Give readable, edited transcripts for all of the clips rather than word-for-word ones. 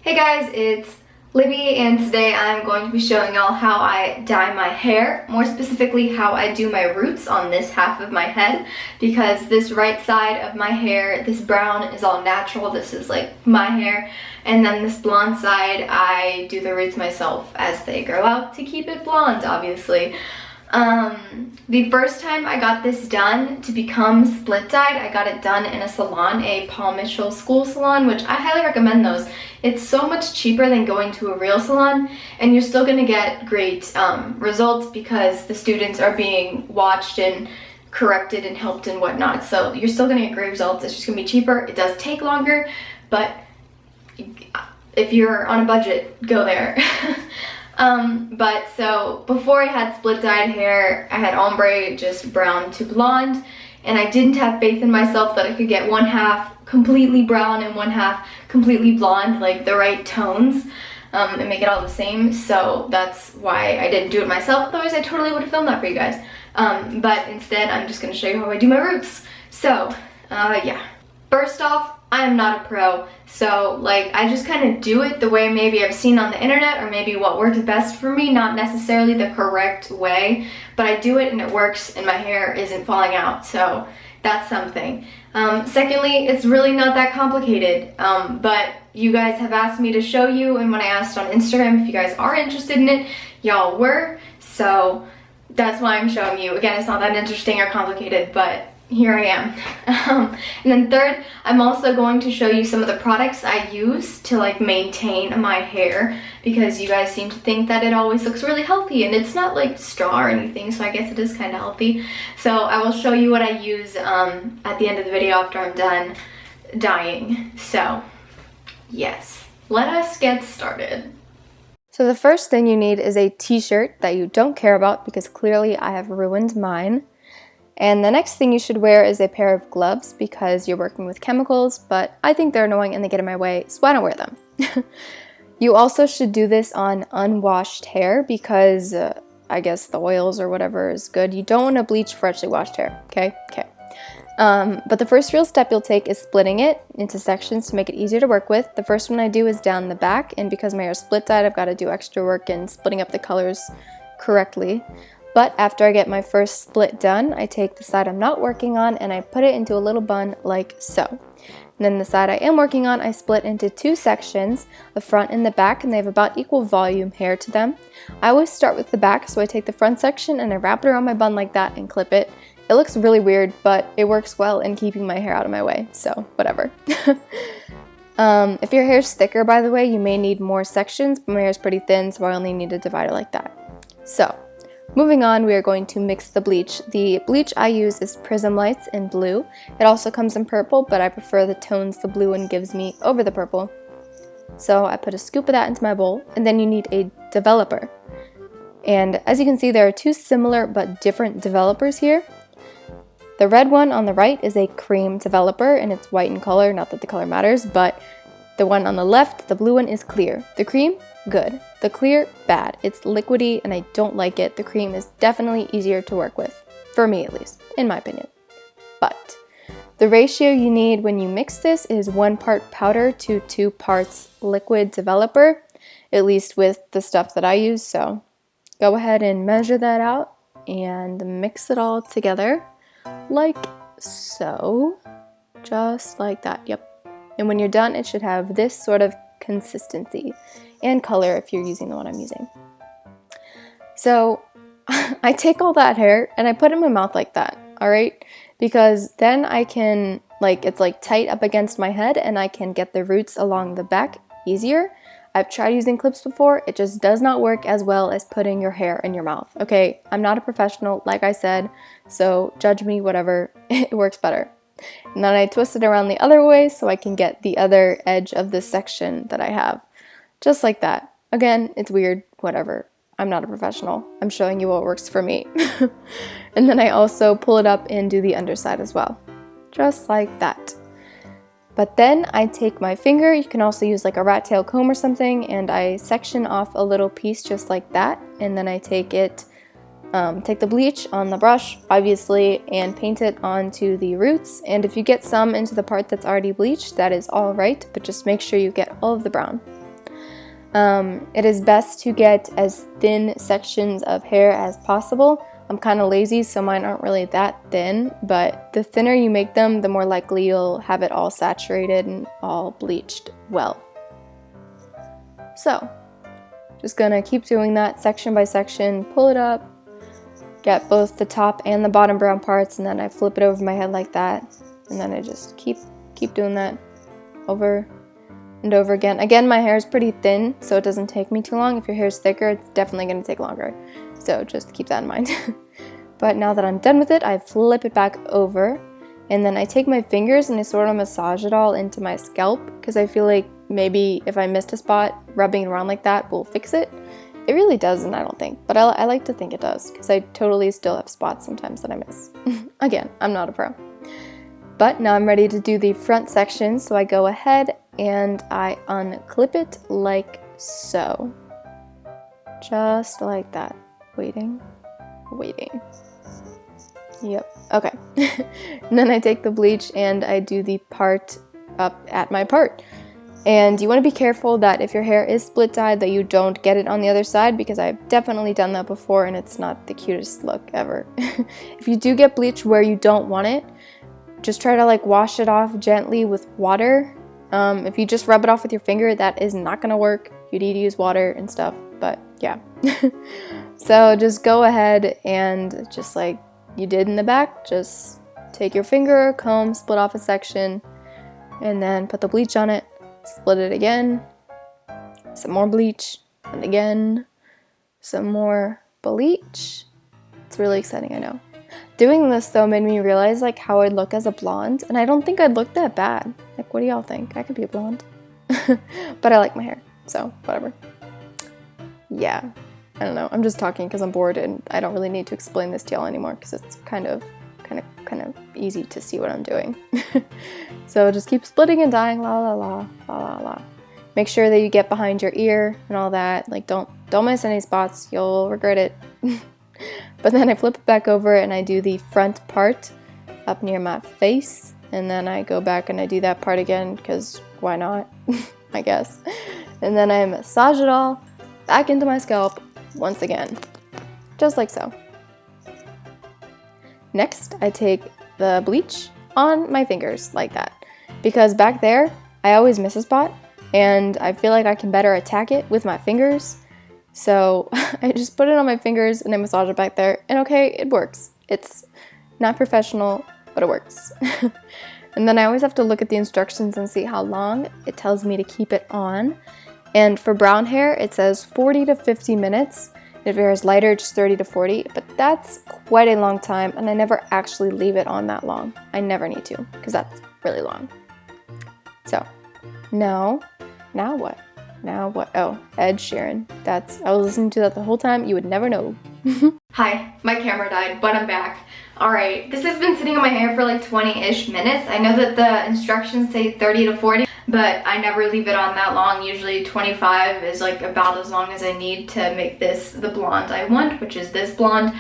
Hey guys, it's Libby, and today I'm going to be showing y'all how I dye my hair, more specifically how I do my roots on this half of my head, because this right side of my hair, this brown, is all natural. This is like my hair, and then this blonde side, I do the roots myself as they grow out to keep it blonde, obviously. The first time I got this done to become split dyed, I got it done in a salon, a Paul Mitchell school salon, which I highly recommend those. It's so much cheaper than going to a real salon, and you're still going to get great results because the students are being watched and corrected and helped and whatnot. So you're still going to get great results. It's just going to be cheaper. It does take longer, but if you're on a budget, go there. But so before I had split dyed hair, I had ombre, just brown to blonde, and I didn't have faith in myself that I could get one half completely brown and one half completely blonde, like the right tones, and make it all the same. So that's why I didn't do it myself. Otherwise I totally would have filmed that for you guys. But instead I'm just going to show you how I do my roots. So yeah, first off, I am not a pro, so like I just kind of do it the way maybe I've seen on the internet, or maybe what works best for me, not necessarily the correct way, but I do it and it works and my hair isn't falling out, so that's something. Secondly, it's really not that complicated, but you guys have asked me to show you, and when I asked on Instagram if you guys are interested in it, y'all were, so that's why I'm showing you. Again, it's not that interesting or complicated, but here I am. And then third, I'm also going to show you some of the products I use to like maintain my hair, because you guys seem to think that it always looks really healthy, and it's not like straw or anything, so I guess it is kind of healthy. So I will show you what I use at the end of the video after I'm done dyeing. So yes, let us get started. So the first thing you need is a t-shirt that you don't care about, because clearly I have ruined mine. And the next thing you should wear is a pair of gloves, because you're working with chemicals, but I think they're annoying and they get in my way, so I don't wear them. You also should do this on unwashed hair, because I guess the oils or whatever is good. You don't want to bleach freshly washed hair, okay? Okay. But the first real step you'll take is splitting it into sections to make it easier to work with. The first one I do is down the back, and because my hair is split dyed, I've got to do extra work in splitting up the colors correctly. But after I get my first split done, I take the side I'm not working on and I put it into a little bun like so. And then the side I am working on, I split into two sections, the front and the back, and they have about equal volume hair to them. I always start with the back, so I take the front section and I wrap it around my bun like that and clip it. It looks really weird, but it works well in keeping my hair out of my way, so whatever. If your hair's thicker, by the way, you may need more sections, but my hair's pretty thin, so I only need to divide it like that. So moving on, we are going to mix the bleach. The bleach I use is Prism Lights in blue. It also comes in purple, but I prefer the tones the blue one gives me over the purple. So I put a scoop of that into my bowl, and then you need a developer. And as you can see, there are two similar but different developers here. The red one on the right is a cream developer, and it's white in color, not that the color matters, but the one on the left, the blue one, is clear. The cream, good. The clear, bad. It's liquidy and I don't like it. The cream is definitely easier to work with, for me at least, in my opinion. But the ratio you need when you mix this is 1 part powder to 2 parts liquid developer, at least with the stuff that I use. So go ahead and measure that out and mix it all together like so. Just like that, yep. And when you're done, it should have this sort of consistency and color if you're using the one I'm using. So I take all that hair and I put it in my mouth like that, all right? Because then I can, like, it's like tight up against my head and I can get the roots along the back easier. I've tried using clips before. It just does not work as well as putting your hair in your mouth. Okay, I'm not a professional, like I said, so judge me, whatever. It works better. And then I twist it around the other way so I can get the other edge of this section that I have. Just like that. Again, it's weird, whatever. I'm not a professional. I'm showing you what works for me. And then I also pull it up and do the underside as well. Just like that. But then I take my finger, you can also use like a rat tail comb or something, and I section off a little piece just like that. And then I take it, take the bleach on the brush, obviously, and paint it onto the roots. And if you get some into the part that's already bleached, that is all right, but just make sure you get all of the brown. It is best to get as thin sections of hair as possible. I'm kind of lazy, so mine aren't really that thin, but the thinner you make them, the more likely you'll have it all saturated and all bleached well. So, just gonna keep doing that section by section, pull it up, get both the top and the bottom brown parts, and then I flip it over my head like that, and then I just keep doing that over and over again. Again, my hair is pretty thin, so it doesn't take me too long. If your hair is thicker, it's definitely gonna take longer. So just keep that in mind. But now that I'm done with it, I flip it back over, and then I take my fingers and I sort of massage it all into my scalp, because I feel like maybe if I missed a spot, rubbing it around like that will fix it. It really doesn't, I don't think, but I like to think it does, because I totally still have spots sometimes that I miss. Again, I'm not a pro. But now I'm ready to do the front section, so I go ahead and I unclip it like so. Just like that. Waiting. Yep, okay. And then I take the bleach and I do the part up at my part. And you want to be careful that if your hair is split dyed that you don't get it on the other side, because I've definitely done that before and it's not the cutest look ever. If you do get bleach where you don't want it, just try to like wash it off gently with water. If you just rub it off with your finger, that is not going to work. You need to use water and stuff, but yeah. So just go ahead and just like you did in the back, just take your finger, comb, split off a section, and then put the bleach on it, split it again, some more bleach, and again, some more bleach. It's really exciting, I know. Doing this though made me realize like how I'd look as a blonde, and I don't think I'd look that bad. Like, what do y'all think? I could be a blonde. But I like my hair, so whatever. Yeah, I don't know. I'm just talking because I'm bored and I don't really need to explain this to y'all anymore because it's kind of easy to see what I'm doing. So just keep splitting and dyeing, la la la, la la la. Make sure that you get behind your ear and all that. Like don't miss any spots. You'll regret it. But then I flip it back over and I do the front part up near my face, and then I go back and I do that part again because why not? I guess. And then I massage it all back into my scalp once again, just like so. Next, I take the bleach on my fingers like that, because back there I always miss a spot and I feel like I can better attack it with my fingers. So I just put it on my fingers and I massage it back there, and okay, it works. It's not professional, but it works. And then I always have to look at the instructions and see how long it tells me to keep it on. And for brown hair, it says 40 to 50 minutes. If your hair is lighter, just 30 to 40, but that's quite a long time, and I never actually leave it on that long. I never need to, because that's really long. So, now what? Now what? Oh, Ed Sheeran. I was listening to that the whole time. You would never know. Hi, my camera died, but I'm back. Alright, this has been sitting on my hair for like 20-ish minutes. I know that the instructions say 30 to 40, but I never leave it on that long. Usually 25 is like about as long as I need to make this the blonde I want, which is this blonde.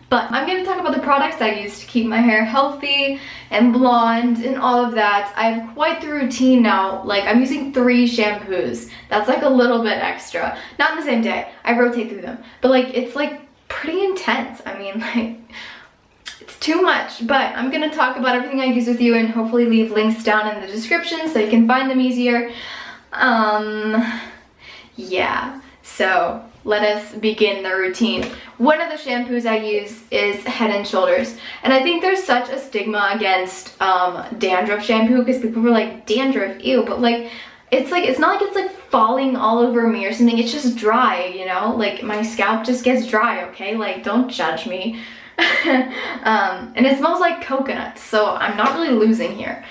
But I'm going to talk about the products I use to keep my hair healthy and blonde and all of that. I have quite the routine now. Like, I'm using 3 shampoos. That's like a little bit extra. Not in the same day. I rotate through them. But like, it's like pretty intense. I mean, like, it's too much. But I'm going to talk about everything I use with you and hopefully leave links down in the description so you can find them easier. Yeah. So let us begin the routine. One of the shampoos I use is Head & Shoulders, and I think there's such a stigma against dandruff shampoo, because people were like, dandruff, ew, but like it's not like it's like falling all over me or something. It's just dry, you know, like my scalp just gets dry, okay? Like, don't judge me. And it smells like coconut, so I'm not really losing here.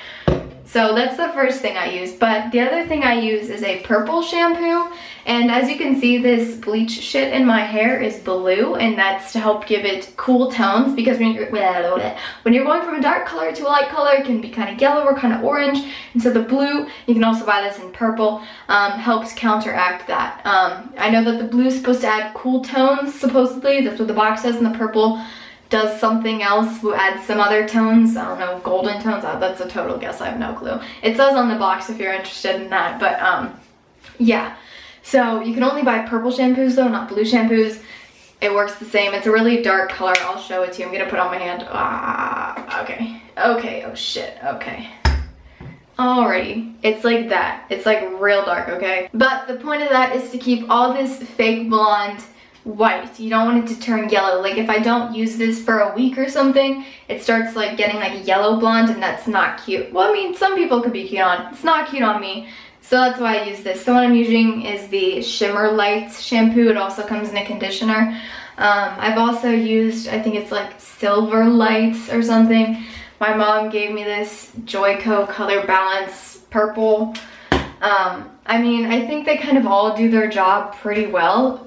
So that's the first thing I use. But the other thing I use is a purple shampoo. And as you can see, this bleach shit in my hair is blue, and that's to help give it cool tones, because when you're going from a dark color to a light color, it can be kind of yellow or kind of orange. And so the blue, you can also buy this in purple, helps counteract that. I know that the blue is supposed to add cool tones, supposedly. That's what the box says, and the purple does something else, who adds some other tones. I don't know, golden tones. That's a total guess. I have no clue. It says on the box if you're interested in that, but yeah. So you can only buy purple shampoos though, not blue shampoos. It works the same. It's a really dark color. I'll show it to you. I'm gonna put it on my hand. Okay. Okay, oh shit, okay. Alrighty, it's like that. It's like real dark, okay? But the point of that is to keep all this fake blonde white. You don't want it to turn yellow. Like if I don't use this for a week or something, it starts like getting like yellow blonde, and that's not cute. Well, I mean, some people could be cute on. It's not cute on me. So that's why I use this. So what I'm using is the Shimmer Lights shampoo. It also comes in a conditioner. I've also used, I think it's like Silver Lights or something. My mom gave me this Joico Color Balance Purple. I mean, I think they kind of all do their job pretty well.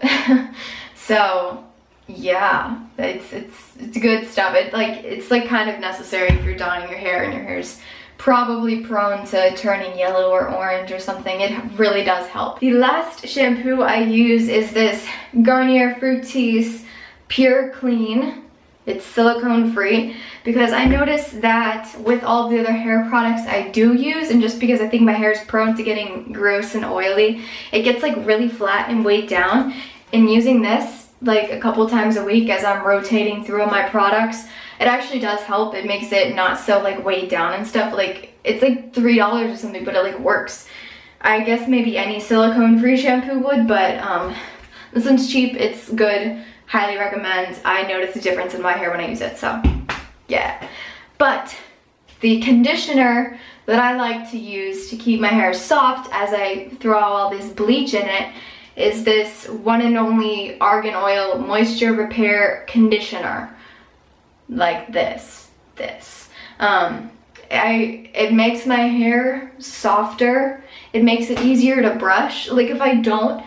So yeah, it's good stuff. It's like kind of necessary if you're dyeing your hair and your hair's probably prone to turning yellow or orange or something. It really does help. The last shampoo I use is this Garnier Fructis Pure Clean. It's silicone free, because I noticed that with all the other hair products I do use, and just because I think my hair is prone to getting gross and oily, it gets like really flat and weighed down. And using this like a couple times a week as I'm rotating through all my products, it actually does help. It makes it not so like weighed down and stuff. Like it's like $3 or something, but it like works. I guess maybe any silicone free shampoo would, but this one's cheap, it's good. Highly recommend. I notice a difference in my hair when I use it, so yeah. But the conditioner that I like to use to keep my hair soft as I throw all this bleach in it is this One and Only Argan Oil Moisture Repair Conditioner. Like this. It makes my hair softer. It makes it easier to brush. Like if I don't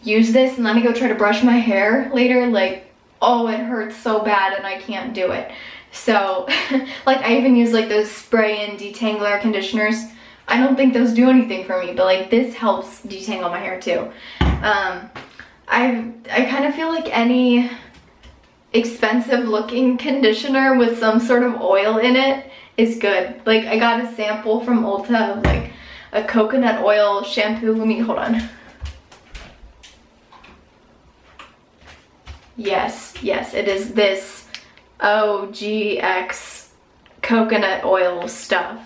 use this and let me go try to brush my hair later, like, oh, it hurts so bad and I can't do it. So like I even use like those spray and detangler conditioners. I don't think those do anything for me, but like this helps detangle my hair too. I kind of feel like any expensive looking conditioner with some sort of oil in it is good. Like I got a sample from Ulta of like a coconut oil shampoo. Hold on. Yes, it is this OGX coconut oil stuff.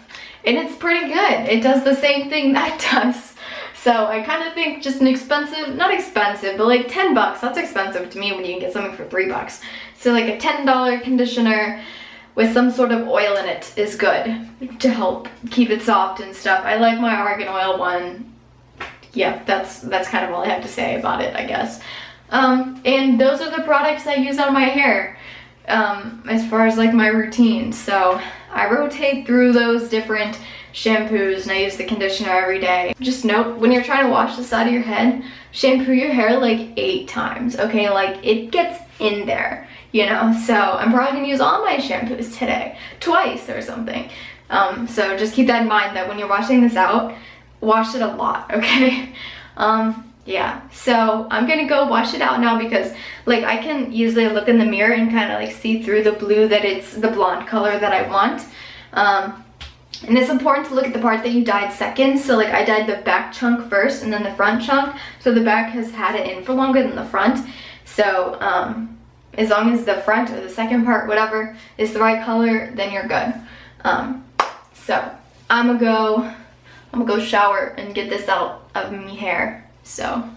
And it's pretty good. It does the same thing that does. So I kind of think just an expensive, not expensive, but like 10 bucks. That's expensive to me when you can get something for 3 bucks. So like a $10 conditioner with some sort of oil in it is good to help keep it soft and stuff. I like my argan oil one. Yeah, that's kind of all I have to say about it, I guess. And those are the products I use on my hair as far as like my routine. So I rotate through those different shampoos and I use the conditioner every day. Just note, when you're trying to wash the side of your head, shampoo your hair like 8 times, okay? Like it gets in there, you know? So I'm probably gonna use all my shampoos today, twice or something. So just keep that in mind, that when you're washing this out, wash it a lot, okay? Yeah, so I'm gonna go wash it out now, because like I can usually look in the mirror and kind of like see through the blue that it's the blonde color that I want. And it's important to look at the part that you dyed second. So like I dyed the back chunk first and then the front chunk. So the back has had it in for longer than the front. So as long as the front or the second part, whatever, is the right color, then you're good. So I'm gonna go shower and get this out of me hair. So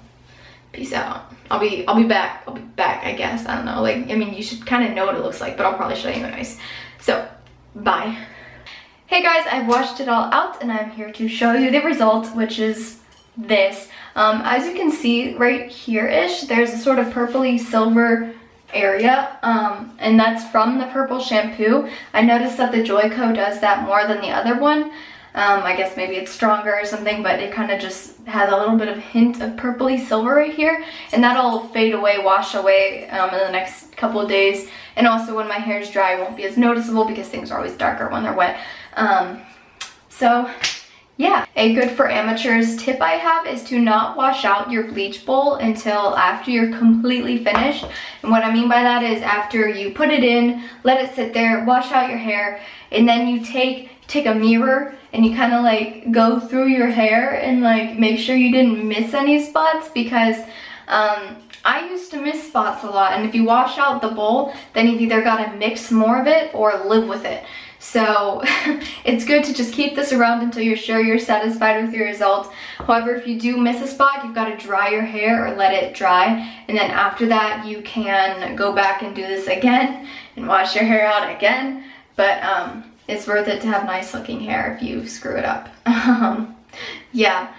peace out. I'll be back, I guess. I don't know, like, I mean, you should kind of know what it looks like, but I'll probably show you anyways. So bye. Hey guys, I've washed it all out and I'm here to show you the result, which is this. As you can see right here-ish, there's a sort of purpley silver area, and that's from the purple shampoo. I noticed that the Joico does that more than the other one. I guess maybe it's stronger or something, but it kind of just has a little bit of hint of purpley silver right here, and that'll fade away, wash away in the next couple of days. And also when my hair is dry, it won't be as noticeable because things are always darker when they're wet. So yeah, a good for amateurs tip I have is to not wash out your bleach bowl until after you're completely finished. And what I mean by that is after you put it in, let it sit there, wash out your hair, and then you take take a mirror and you kind of like go through your hair and like make sure you didn't miss any spots, because I used to miss spots a lot, and if you wash out the bowl, then you've either got to mix more of it or live with it. So it's good to just keep this around until you're sure you're satisfied with your result. However, if you do miss a spot, you've got to dry your hair or let it dry, and then after that you can go back and do this again and wash your hair out again. But it's worth it to have nice looking hair if you screw it up. Yeah.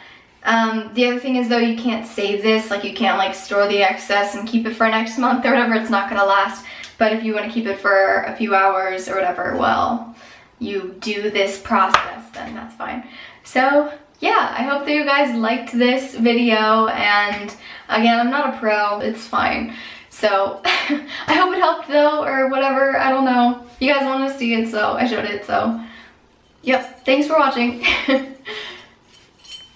The other thing is though, you can't save this, like you can't like store the excess and keep it for next month or whatever, it's not gonna last. But if you want to keep it for a few hours or whatever, well, you do this process, then that's fine. So yeah, I hope that you guys liked this video, and again, I'm not a pro, it's fine. So I hope it helped though, or whatever, I don't know. You guys wanted to see it, so I showed it, so yep, thanks for watching.